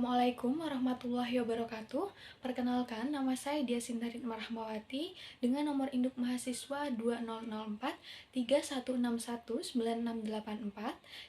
Assalamualaikum warahmatullahi wabarakatuh. Perkenalkan, nama saya Dia Sintarit Marahmawati dengan nomor induk mahasiswa 2004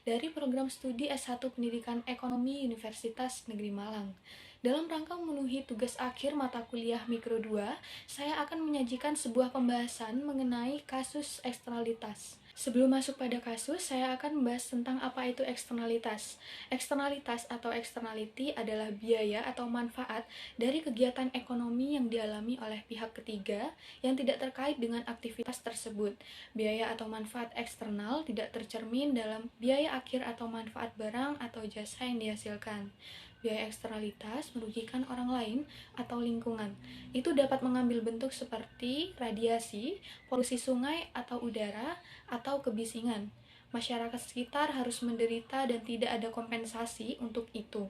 dari program studi S1 Pendidikan Ekonomi Universitas Negeri Malang. Dalam rangka memenuhi tugas akhir mata kuliah Mikro 2, saya akan menyajikan sebuah pembahasan mengenai kasus eksternalitas. Sebelum masuk pada kasus, saya akan membahas tentang apa itu eksternalitas. Eksternalitas atau externality adalah biaya atau manfaat dari kegiatan ekonomi yang dialami oleh pihak ketiga yang tidak terkait dengan aktivitas tersebut. Biaya atau manfaat eksternal tidak tercermin dalam biaya akhir atau manfaat barang atau jasa yang dihasilkan. Biaya eksternalitas merugikan orang lain atau lingkungan. Itu dapat mengambil bentuk seperti radiasi, polusi sungai atau udara, atau kebisingan. Masyarakat sekitar harus menderita dan tidak ada kompensasi untuk itu.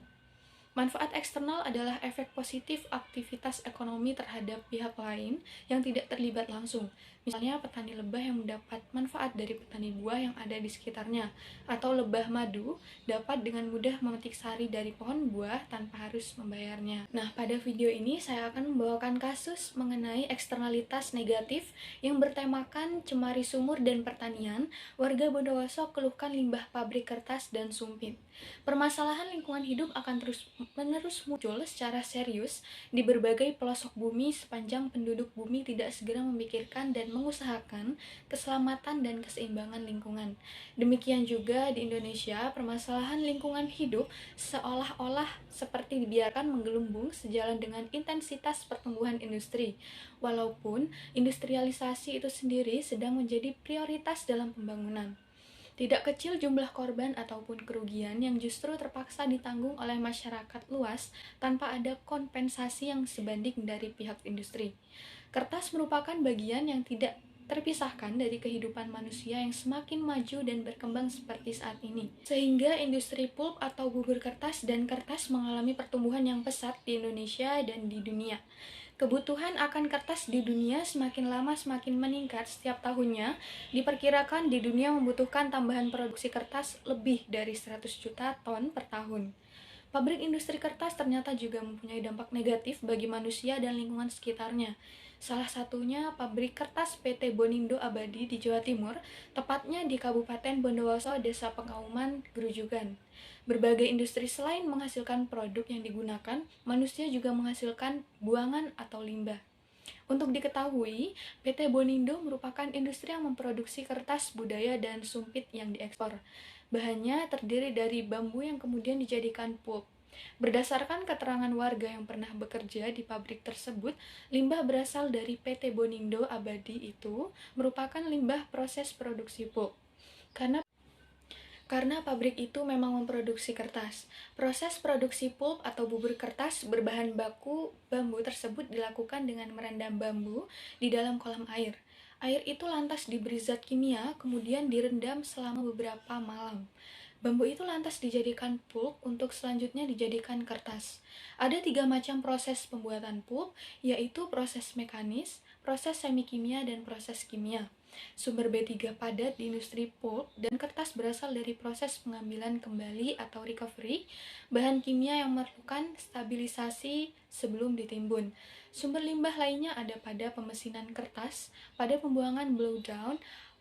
Manfaat eksternal adalah efek positif aktivitas ekonomi terhadap pihak lain yang tidak terlibat langsung. Misalnya petani lebah yang mendapat manfaat dari petani buah yang ada di sekitarnya, atau lebah madu dapat dengan mudah memetik sari dari pohon buah tanpa harus membayarnya. Nah, pada video ini saya akan membawakan kasus mengenai eksternalitas negatif yang bertemakan cemari sumur dan pertanian. Warga Bondowoso keluhkan limbah pabrik kertas dan sumpit. Permasalahan lingkungan hidup akan terus-menerus muncul secara serius di berbagai pelosok bumi sepanjang penduduk bumi tidak segera memikirkan dan mengusahakan keselamatan dan keseimbangan lingkungan. Demikian juga di Indonesia, permasalahan lingkungan hidup seolah-olah seperti dibiarkan menggelembung sejalan dengan intensitas pertumbuhan industri. Walaupun industrialisasi itu sendiri sedang menjadi prioritas dalam pembangunan. Tidak kecil jumlah korban ataupun kerugian yang justru terpaksa ditanggung oleh masyarakat luas tanpa ada kompensasi yang sebanding dari pihak industri. Kertas merupakan bagian yang tidak terpisahkan dari kehidupan manusia yang semakin maju dan berkembang seperti saat ini. Sehingga industri pulp atau bubur kertas dan kertas mengalami pertumbuhan yang pesat di Indonesia dan di dunia. Kebutuhan akan kertas di dunia semakin lama semakin meningkat setiap tahunnya. Diperkirakan di dunia membutuhkan tambahan produksi kertas lebih dari 100 juta ton per tahun. Pabrik industri kertas ternyata juga mempunyai dampak negatif bagi manusia dan lingkungan sekitarnya. Salah satunya pabrik kertas PT Bonindo Abadi di Jawa Timur, tepatnya di Kabupaten Bondowoso, Desa Pengauman, Grujugan. Berbagai industri selain menghasilkan produk yang digunakan, manusia juga menghasilkan buangan atau limbah. Untuk diketahui, PT Bonindo merupakan industri yang memproduksi kertas budaya dan sumpit yang diekspor. Bahannya terdiri dari bambu yang kemudian dijadikan pulp. Berdasarkan keterangan warga yang pernah bekerja di pabrik tersebut, limbah berasal dari PT Bonindo Abadi itu merupakan limbah proses produksi pulp. Karena pabrik itu memang memproduksi kertas. Proses produksi pulp atau bubur kertas berbahan baku bambu tersebut dilakukan dengan merendam bambu di dalam kolam air. Air itu lantas diberi zat kimia, kemudian direndam selama beberapa malam. Bambu itu lantas dijadikan pulp untuk selanjutnya dijadikan kertas. Ada 3 macam proses pembuatan pulp, yaitu proses mekanis, proses semikimia, dan proses kimia. Sumber B3 padat di industri pulp dan kertas berasal dari proses pengambilan kembali atau recovery, bahan kimia yang memerlukan stabilisasi sebelum ditimbun. Sumber limbah lainnya ada pada pemesinan kertas, pada pembuangan blowdown,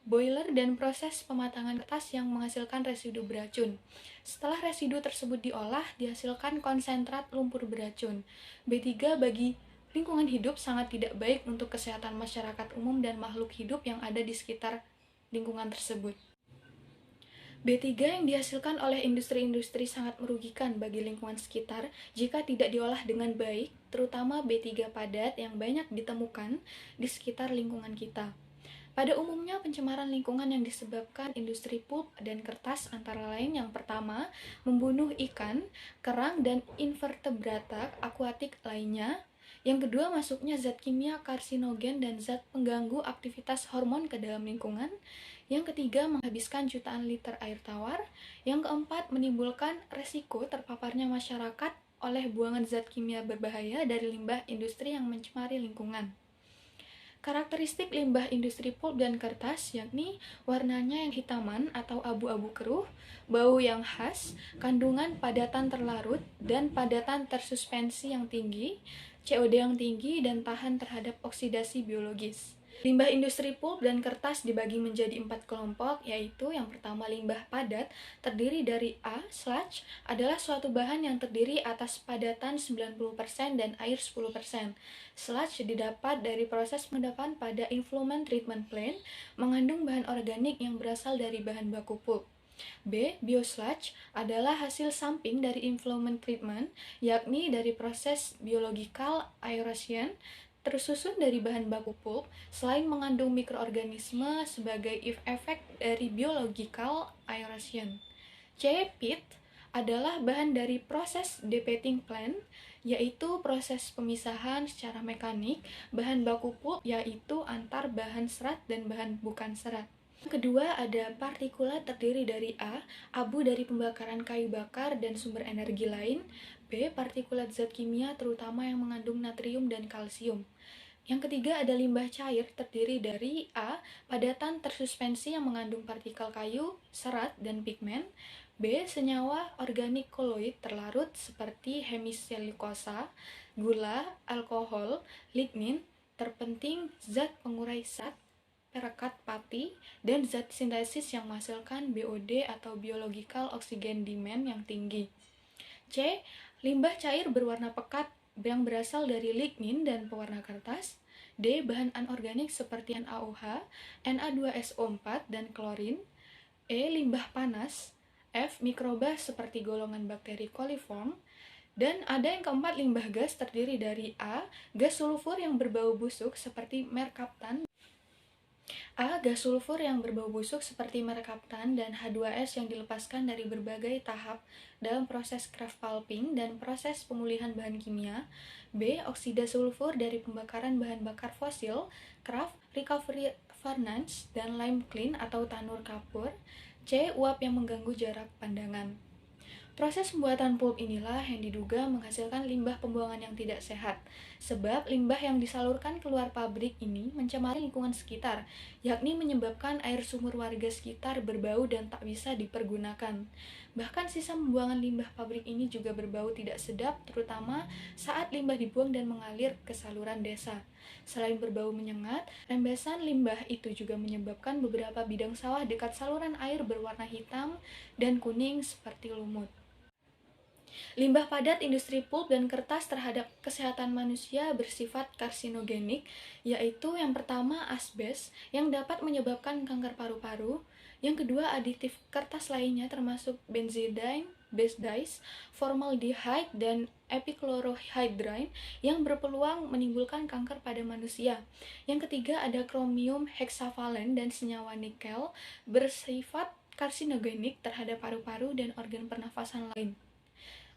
boiler, dan proses pematangan kertas yang menghasilkan residu beracun. Setelah residu tersebut diolah, dihasilkan konsentrat lumpur beracun. B3 bagi lingkungan hidup sangat tidak baik untuk kesehatan masyarakat umum dan makhluk hidup yang ada di sekitar lingkungan tersebut. B3 yang dihasilkan oleh industri-industri sangat merugikan bagi lingkungan sekitar jika tidak diolah dengan baik, terutama B3 padat yang banyak ditemukan di sekitar lingkungan kita. Pada umumnya, pencemaran lingkungan yang disebabkan industri pulp dan kertas antara lain yang pertama, membunuh ikan, kerang, dan invertebrata akuatik lainnya. Yang kedua, masuknya zat kimia karsinogen dan zat pengganggu aktivitas hormon ke dalam lingkungan. Yang ketiga, menghabiskan jutaan liter air tawar. Yang keempat, menimbulkan resiko terpaparnya masyarakat oleh buangan zat kimia berbahaya dari limbah industri yang mencemari lingkungan. Karakteristik limbah industri pulp dan kertas yakni warnanya yang hitaman atau abu-abu keruh, bau yang khas, kandungan padatan terlarut dan padatan tersuspensi yang tinggi, COD yang tinggi, dan tahan terhadap oksidasi biologis. Limbah industri pulp dan kertas dibagi menjadi 4 kelompok, yaitu yang pertama limbah padat, terdiri dari A. Sludge adalah suatu bahan yang terdiri atas padatan 90% dan air 10%. Sludge didapat dari proses pengendapan pada influent treatment plant, mengandung bahan organik yang berasal dari bahan baku pulp. B. Biosludge adalah hasil samping dari influent treatment, yakni dari proses biological aeration, tersusun dari bahan baku pulp, selain mengandung mikroorganisme sebagai efek dari biological aeration. C. Peat adalah bahan dari proses depetting plant, yaitu proses pemisahan secara mekanik bahan baku pulp, yaitu antar bahan serat dan bahan bukan serat. Yang kedua ada partikulat, terdiri dari A. Abu dari pembakaran kayu bakar dan sumber energi lain. B. Partikulat zat kimia terutama yang mengandung natrium dan kalsium. Yang ketiga ada limbah cair, terdiri dari A. Padatan tersuspensi yang mengandung partikel kayu, serat, dan pigmen. B. Senyawa organik koloid terlarut seperti hemiselikosa, gula, alkohol, lignin, terpenting zat pengurai zat, perekat pati, dan zat sintesis yang menghasilkan BOD atau biological oxygen demand yang tinggi. C. Limbah cair berwarna pekat yang berasal dari lignin dan pewarna kertas. D. Bahan anorganik seperti NaOH, Na2SO4, dan klorin. E. Limbah panas. F. Mikroba seperti golongan bakteri coliform. Dan ada yang keempat, limbah gas, terdiri dari A. Gas sulfur yang berbau busuk seperti merkaptan. A. Gas sulfur yang berbau busuk seperti merkaptan, dan H2S yang dilepaskan dari berbagai tahap dalam proses craft pulping dan proses pemulihan bahan kimia. B. Oksida sulfur dari pembakaran bahan bakar fosil, craft recovery furnace, dan lime kiln atau tanur kapur. C. Uap yang mengganggu jarak pandangan. Proses pembuatan pulp inilah yang diduga menghasilkan limbah pembuangan yang tidak sehat, sebab limbah yang disalurkan keluar pabrik ini mencemari lingkungan sekitar, yakni menyebabkan air sumur warga sekitar berbau dan tak bisa dipergunakan. Bahkan sisa pembuangan limbah pabrik ini juga berbau tidak sedap, terutama saat limbah dibuang dan mengalir ke saluran desa. Selain berbau menyengat, rembesan limbah itu juga menyebabkan beberapa bidang sawah dekat saluran air berwarna hitam dan kuning seperti lumut. Limbah padat industri pulp dan kertas terhadap kesehatan manusia bersifat karsinogenik, yaitu yang pertama asbes yang dapat menyebabkan kanker paru-paru, yang kedua aditif kertas lainnya termasuk benzidine, base-dyes, formaldehyde, dan epichlorohydrin yang berpeluang menimbulkan kanker pada manusia. Yang ketiga ada kromium heksavalen dan senyawa nikel bersifat karsinogenik terhadap paru-paru dan organ pernafasan lain.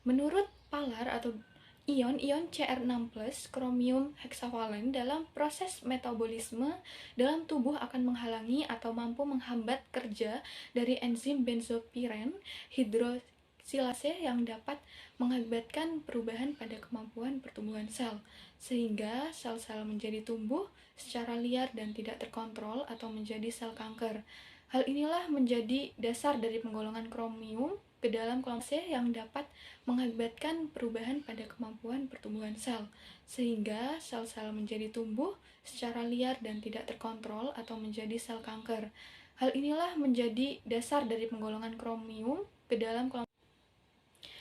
Menurut Palar atau ion Cr6+, kromium heksavalen dalam proses metabolisme dalam tubuh akan menghalangi atau mampu menghambat kerja dari enzim benzopiren hidroksilase yang dapat mengakibatkan perubahan pada kemampuan pertumbuhan sel, sehingga sel-sel menjadi tumbuh secara liar dan tidak terkontrol atau menjadi sel kanker. Hal inilah menjadi dasar dari penggolongan kromium ke dalam kelompok C yang dapat mengakibatkan perubahan pada kemampuan pertumbuhan sel, sehingga sel-sel menjadi tumbuh secara liar dan tidak terkontrol atau menjadi sel kanker. Hal inilah menjadi dasar dari penggolongan kromium ke dalam kelompok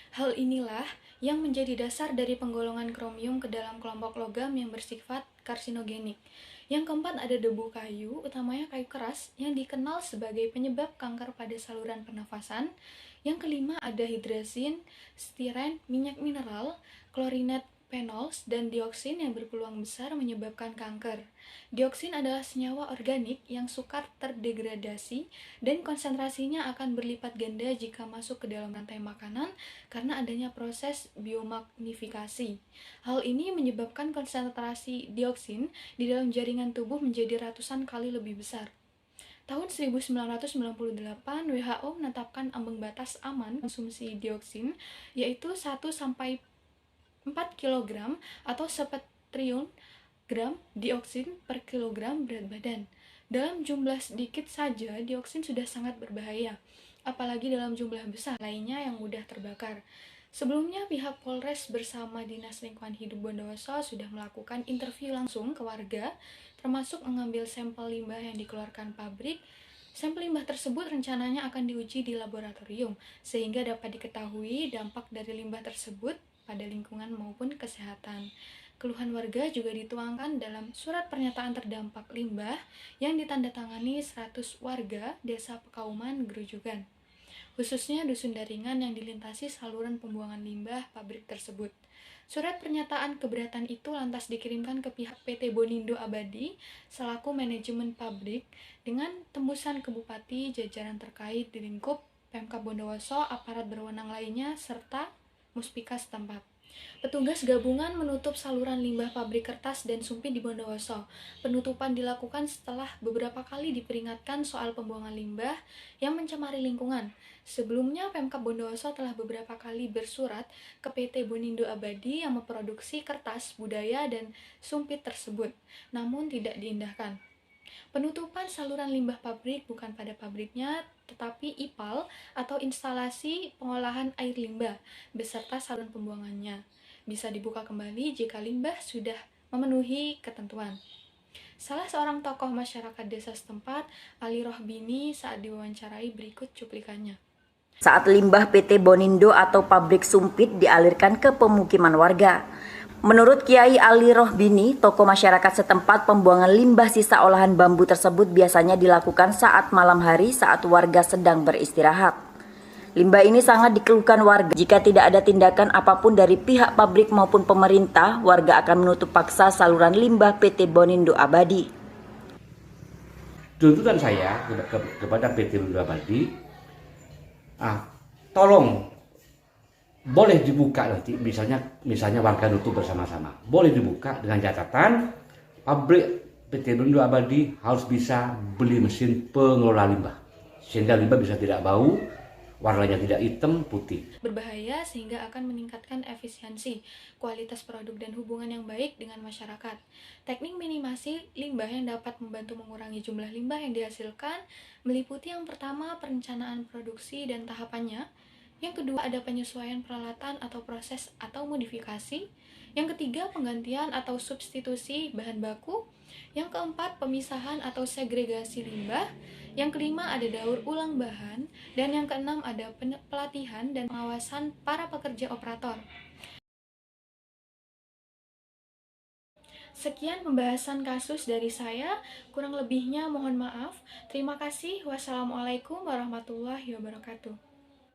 Hal inilah yang menjadi dasar dari penggolongan kromium ke dalam kelompok logam yang bersifat karsinogenik. Yang keempat ada debu kayu, utamanya kayu keras, yang dikenal sebagai penyebab kanker pada saluran pernafasan. Yang kelima ada hidrazin, stiren, minyak mineral, klorinat phenols, dan dioksin yang berpeluang besar menyebabkan kanker. Dioksin adalah senyawa organik yang sukar terdegradasi dan konsentrasinya akan berlipat ganda jika masuk ke dalam rantai makanan karena adanya proses biomagnifikasi. Hal ini menyebabkan konsentrasi dioksin di dalam jaringan tubuh menjadi ratusan kali lebih besar. Tahun 1998, WHO menetapkan ambang batas aman konsumsi dioksin, yaitu 1-4 kg atau sepetriun gram dioksin per kilogram berat badan. Dalam jumlah sedikit saja, dioksin sudah sangat berbahaya, apalagi dalam jumlah besar lainnya yang mudah terbakar. Sebelumnya, pihak Polres bersama Dinas Lingkungan Hidup Bondowoso sudah melakukan interview langsung ke warga, termasuk mengambil sampel limbah yang dikeluarkan pabrik. Sampel limbah tersebut rencananya akan diuji di laboratorium, sehingga dapat diketahui dampak dari limbah tersebut pada lingkungan maupun kesehatan. Keluhan warga juga dituangkan dalam surat pernyataan terdampak limbah yang ditandatangani 100 warga Desa Pekauman, Grujugan, khususnya Dusun Daringan yang dilintasi saluran pembuangan limbah pabrik tersebut. Surat pernyataan keberatan itu lantas dikirimkan ke pihak PT Bonindo Abadi selaku manajemen pabrik dengan tembusan ke Bupati, jajaran terkait di lingkup Pemkab Bondowoso, aparat berwenang lainnya, serta Muspika setempat. Petugas gabungan menutup saluran limbah pabrik kertas dan sumpit di Bondowoso. Penutupan dilakukan setelah beberapa kali diperingatkan soal pembuangan limbah yang mencemari lingkungan. Sebelumnya, Pemkab Bondowoso telah beberapa kali bersurat ke PT Bonindo Abadi yang memproduksi kertas, budaya, dan sumpit tersebut, namun tidak diindahkan. Penutupan saluran limbah pabrik bukan pada pabriknya, tetapi IPAL atau instalasi pengolahan air limbah beserta saluran pembuangannya. Bisa dibuka kembali jika limbah sudah memenuhi ketentuan. Salah seorang tokoh masyarakat desa setempat, Ali Rohbini, saat diwawancarai berikut cuplikannya. Saat limbah PT Bonindo atau pabrik sumpit dialirkan ke pemukiman warga. Menurut Kiai Ali Rohbini, tokoh masyarakat setempat, pembuangan limbah sisa olahan bambu tersebut biasanya dilakukan saat malam hari saat warga sedang beristirahat. Limbah ini sangat dikeluhkan warga. Jika tidak ada tindakan apapun dari pihak pabrik maupun pemerintah, warga akan menutup paksa saluran limbah PT Bonindo Abadi. Tuntutan saya kepada PT Bonindo Abadi, tolong boleh dibuka nanti, misalnya warga nutup bersama-sama, boleh dibuka dengan catatan pabrik PT Bonindo Abadi harus bisa beli mesin pengelola limbah sehingga limbah bisa tidak bau, warnanya tidak hitam putih. Berbahaya sehingga akan meningkatkan efisiensi, kualitas produk dan hubungan yang baik dengan masyarakat. Teknik minimasi limbah yang dapat membantu mengurangi jumlah limbah yang dihasilkan meliputi yang pertama perencanaan produksi dan tahapannya, yang kedua ada penyesuaian peralatan atau proses atau modifikasi, yang ketiga penggantian atau substitusi bahan baku, yang keempat pemisahan atau segregasi limbah, yang kelima ada daur ulang bahan, dan yang keenam ada pelatihan dan pengawasan para pekerja operator. Sekian pembahasan kasus dari saya, kurang lebihnya mohon maaf. Terima kasih. Wassalamualaikum warahmatullahi wabarakatuh.